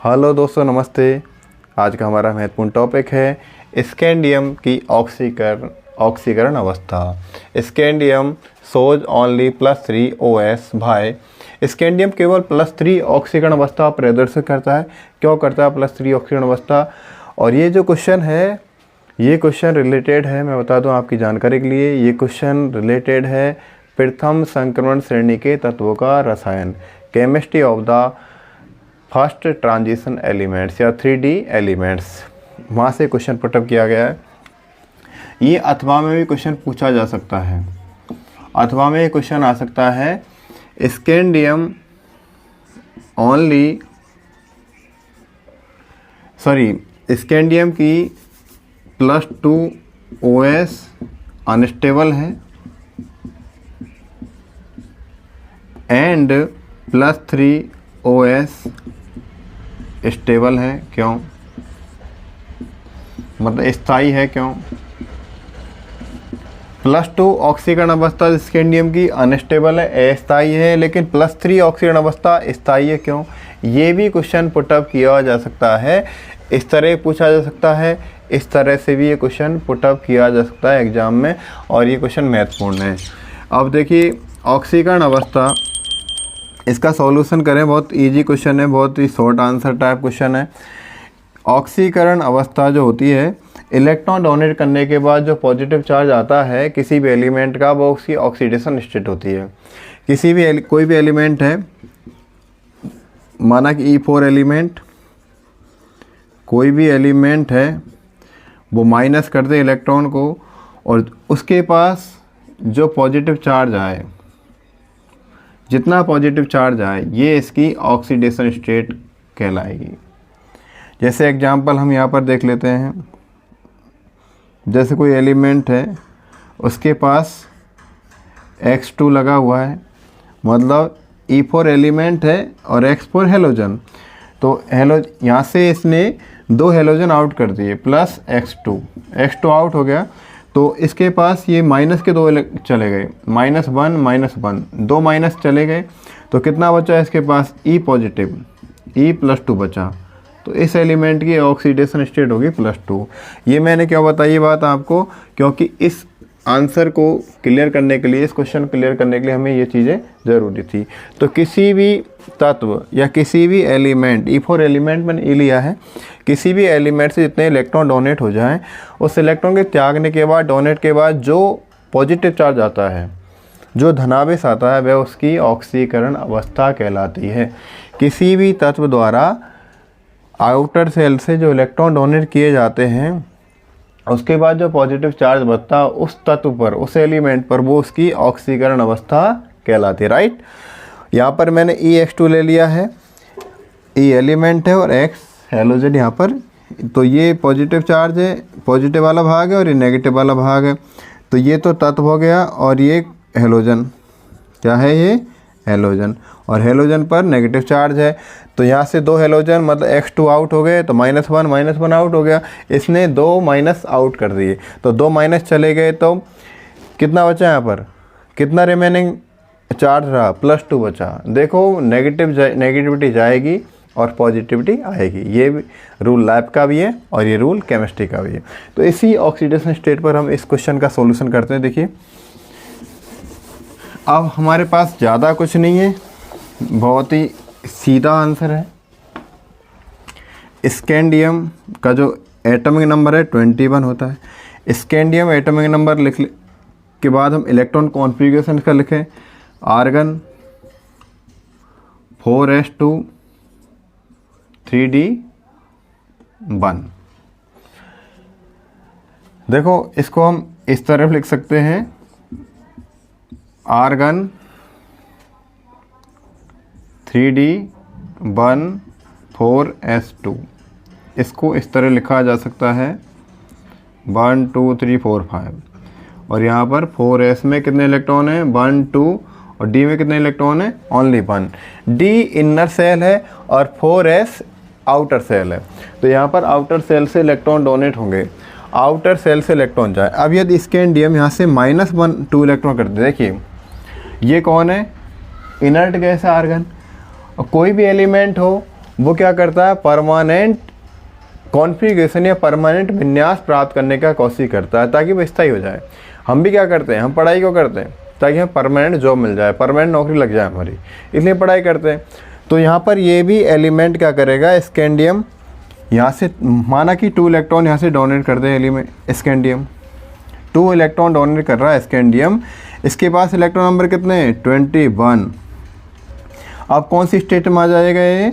Hello दोस्तों, नमस्ते। आज का हमारा महत्वपूर्ण टॉपिक है स्कैंडियम की ऑक्सीकरण अवस्था। स्कैंडियम शोज ओनली +3 OS भाई। स्कैंडियम केवल +3 ऑक्सीकरण अवस्था प्रदर्शित करता है। क्यों करता है +3 ऑक्सीकरण अवस्था? और ये जो क्वेश्चन है, ये क्वेश्चन रिलेटेड है, मैं बता दूं आपकी जानकारी के लिए, ये क्वेश्चन रिलेटेड है प्रथम संक्रमण श्रेणी के तत्वों का रसायन, chemistry of the first transition elements या 3D एलिमेंट्स, वहाँ से क्वेश्चन पुटअप किया गया है। ये अथवा में भी क्वेश्चन पूछा जा सकता है। अथवा में क्वेश्चन आ सकता है स्कैंडियम स्कैंडियम की +2 OS अनस्टेबल है एंड +3 OS स्टेबल है। क्यों? मतलब स्थायी है। क्यों? +2 ऑक्सीकरण अवस्था स्कैंडियम की अनस्टेबल है, अस्थायी है, लेकिन +3 ऑक्सीकरण अवस्था स्थायी है। क्यों? ये भी क्वेश्चन पुटअप किया जा सकता है। इस तरह पूछा जा सकता है, इस तरह से भी ये क्वेश्चन पुटअप किया जा सकता है एग्जाम में, और ये क्वेश्चन महत्वपूर्ण है। अब देखिए ऑक्सीकरण अवस्था, इसका सॉल्यूशन करें। बहुत इजी क्वेश्चन है, बहुत ही शॉर्ट आंसर टाइप क्वेश्चन है। ऑक्सीकरण अवस्था जो होती है, इलेक्ट्रॉन डोनेट करने के बाद जो पॉजिटिव चार्ज आता है किसी भी एलिमेंट का, वो उसकी ऑक्सीडेशन स्टेट होती है। कोई भी एलिमेंट है, माना कि E4 एलिमेंट, कोई भी एलिमेंट है, वो माइनस कर दे इलेक्ट्रॉन को, और उसके पास जो पॉजिटिव चार्ज आए, जितना पॉजिटिव चार्ज आए, ये इसकी ऑक्सीडेशन स्टेट कहलाएगी। जैसे एग्जांपल हम यहाँ पर देख लेते हैं। जैसे कोई एलिमेंट है, उसके पास X2 लगा हुआ है, मतलब E4 एलिमेंट है और X4 हेलोजन। तो यहाँ से इसने 2 हेलोजन आउट कर दिए, प्लस X2 आउट हो गया। तो इसके पास ये माइनस के 2 चले गए, -1 2 माइनस चले गए। तो कितना बचा इसके पास? E पॉजिटिव, E+2 बचा। तो इस एलिमेंट की ऑक्सीडेशन स्टेट होगी +2। ये मैंने क्यों बताई ये बात आपको? क्योंकि इस आंसर को क्लियर करने के लिए, इस क्वेश्चन क्लियर करने के लिए हमें ये चीज़ें ज़रूरी थी। तो किसी भी तत्व या किसी भी एलिमेंट, E4 एलिमेंट मैंने E लिया है, किसी भी एलिमेंट से जितने इलेक्ट्रॉन डोनेट हो जाएं, उस इलेक्ट्रॉन के त्यागने के बाद, डोनेट के बाद जो पॉजिटिव चार्ज आता है, जो धनावेश आता है, वह उसकी ऑक्सीकरण अवस्था कहलाती है। किसी भी तत्व द्वारा आउटर सेल से जो इलेक्ट्रॉन डोनेट किए जाते हैं, उसके बाद जो पॉजिटिव चार्ज बचता है उस तत्व पर, उस एलिमेंट पर, वो उसकी ऑक्सीकरण अवस्था कहलाती है। राइट। यहाँ पर मैंने EX2 ले लिया है, E एलिमेंट है और X हेलोजन यहाँ पर। तो ये पॉजिटिव चार्ज है, पॉजिटिव वाला भाग है, और ये नेगेटिव वाला भाग है। तो ये तो तत्व हो गया, और ये हेलोजन क्या है? ये हेलोजन, और हेलोजन पर नेगेटिव चार्ज है। तो यहाँ से 2 हेलोजन, मतलब X2 आउट हो गए, तो -1 आउट हो गया। इसने 2 माइनस आउट कर दिए, तो 2 माइनस चले गए। तो कितना बचा यहाँ पर? कितना रिमेनिंग चार्ज रहा? +2 बचा। देखो नेगेटिविटी जाएगी और पॉजिटिविटी आएगी। ये रूल लैब का भी है और ये रूल केमिस्ट्री का भी है। तो इसी ऑक्सीडेशन स्टेट पर हम इस क्वेश्चन का सॉल्यूशन करते हैं। देखिए अब हमारे पास ज़्यादा कुछ नहीं है, बहुत ही सीधा आंसर है। स्कैंडियम का जो एटॉमिक नंबर है 21 होता है। स्कैंडियम एटॉमिक नंबर लिख के बाद हम इलेक्ट्रॉन कॉन्फ़िगरेशन का लिखें। Argon 4s2 3d1। देखो इसको हम इस तरफ लिख सकते हैं, आर्गन 3d1 4s2। इसको इस तरह लिखा जा सकता है 1 2 3 4 5। और यहाँ पर 4s में कितने इलेक्ट्रॉन हैं? 1 2, और D में कितने इलेक्ट्रॉन हैं? ओनली 1। D इनर सेल है और 4s आउटर सेल है। तो यहाँ पर आउटर सेल से इलेक्ट्रॉन डोनेट होंगे, आउटर सेल से इलेक्ट्रॉन जाए। अब यदि स्कैंडियम यहाँ से -1 2 इलेक्ट्रॉन करते, देखिए ये कौन है? इनर्ट गैस है आर्गन। और कोई भी एलिमेंट हो वो क्या करता है, परमानेंट कॉन्फ़िगरेशन या परमानेंट विन्यास प्राप्त करने का कोशिश करता है ताकि वो स्थायी हो जाए। हम भी क्या करते हैं, हम पढ़ाई क्यों करते हैं, ताकि हमें परमानेंट जॉब मिल जाए, परमानेंट नौकरी लग जाए हमारी, इसलिए पढ़ाई करते हैं। तो यहाँ पर ये भी एलिमेंट क्या करेगा, स्कैंडियम यहाँ से, माना कि 2 इलेक्ट्रॉन यहाँ से डोनेट कर दे एलिमेंट स्कैंडियम, 2 इलेक्ट्रॉन डोनेट कर रहा है स्कैंडियम, इसके पास इलेक्ट्रॉन नंबर कितने हैं, 21। अब कौन सी स्टेट में आ जाएगा ये,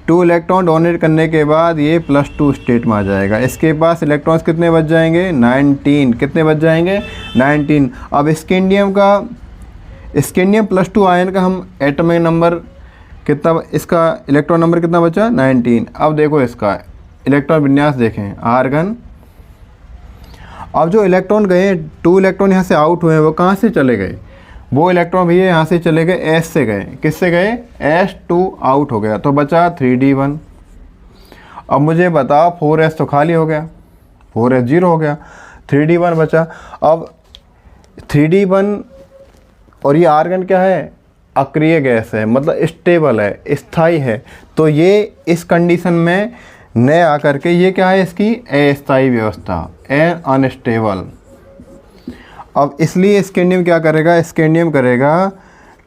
2 इलेक्ट्रॉन डोनेट करने के बाद ये +2 स्टेट में आ जाएगा। इसके पास इलेक्ट्रॉन्स कितने बच जाएंगे, 19। कितने बच जाएंगे, 19। अब स्कैंडियम +2 आयन का हम एटॉमिक नंबर कितना, इसका इलेक्ट्रॉन नंबर कितना बचा, 19। अब देखो इसका इलेक्ट्रॉन विन्यास देखें, आर्गन। अब जो इलेक्ट्रॉन गए, 2 इलेक्ट्रॉन यहाँ से आउट हुए हैं, वो कहाँ से चले गए, वो इलेक्ट्रॉन भैया यहाँ से चले गए S से गए, किससे गए, S2 आउट हो गया, तो बचा 3D1। अब मुझे बताओ 4S तो खाली हो गया, 4S 0 हो गया, 3D1 बचा। अब 3D1 और ये आर्गन क्या है, अक्रिय गैस है, मतलब स्टेबल है, स्थायी है। तो ये इस कंडीशन में न आकर के ये क्या है, इसकी अस्थायी व्यवस्था, अनस्टेबल। अब इसलिए स्कैंडियम क्या करेगा, स्कैंडियम करेगा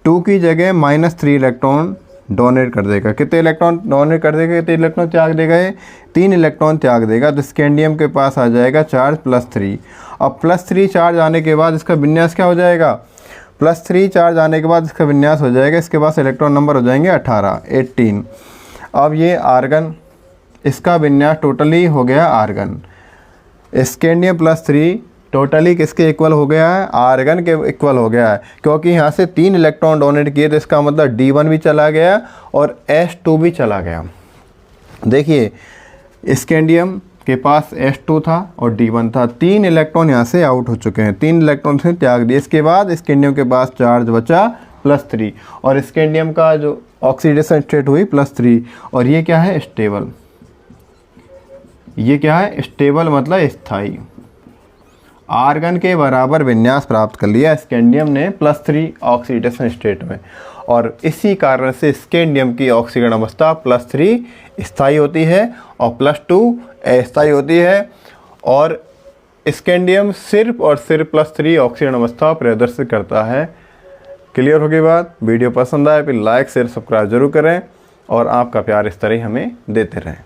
2 की जगह -3 इलेक्ट्रॉन डोनेट कर देगा। कितने इलेक्ट्रॉन डोनेट कर देगा, कितने इलेक्ट्रॉन त्याग देगा, 3 इलेक्ट्रॉन त्याग देगा। तो स्कैंडियम के पास आ जाएगा चार्ज +3। अब +3 चार्ज आने के बाद इसका विन्यास क्या हो जाएगा, +3 चार्ज आने के बाद इसका विन्यास हो जाएगा, इसके पास इलेक्ट्रॉन नंबर हो जाएंगे 18। अब ये आर्गन, इसका विन्यास टोटली हो गया आर्गन। स्कैंडियम +3 टोटली किसके इक्वल हो गया है, आर्गन के इक्वल हो गया है, क्योंकि यहाँ से 3 इलेक्ट्रॉन डोनेट किए, तो इसका मतलब D1 भी चला गया और S2 भी चला गया। देखिए स्कैंडियम के पास S2 था और D1 था, 3 इलेक्ट्रॉन यहाँ से आउट हो चुके हैं, 3 इलेक्ट्रॉन से त्याग दिए। इसके बाद स्कैंडियम के पास चार्ज बचा +3 और स्कैंडियम का जो ऑक्सीडेशन स्टेट हुई +3। और ये क्या है, स्टेबल। ये क्या है, स्टेबल मतलब स्थायी। आर्गन के बराबर विन्यास प्राप्त कर लिया स्कैंडियम ने +3 ऑक्सीडेशन स्टेट में, और इसी कारण से स्कैंडियम की ऑक्सीकरण अवस्था +3 स्थायी होती है और +2 अस्थायी होती है। और स्कैंडियम सिर्फ और सिर्फ +3 ऑक्सीकरण अवस्था प्रदर्शित करता है। क्लियर होगी बात। वीडियो पसंद आए फिर लाइक शेयर सब्सक्राइब जरूर करें और आपका प्यार इस तरह ही हमें देते रहें।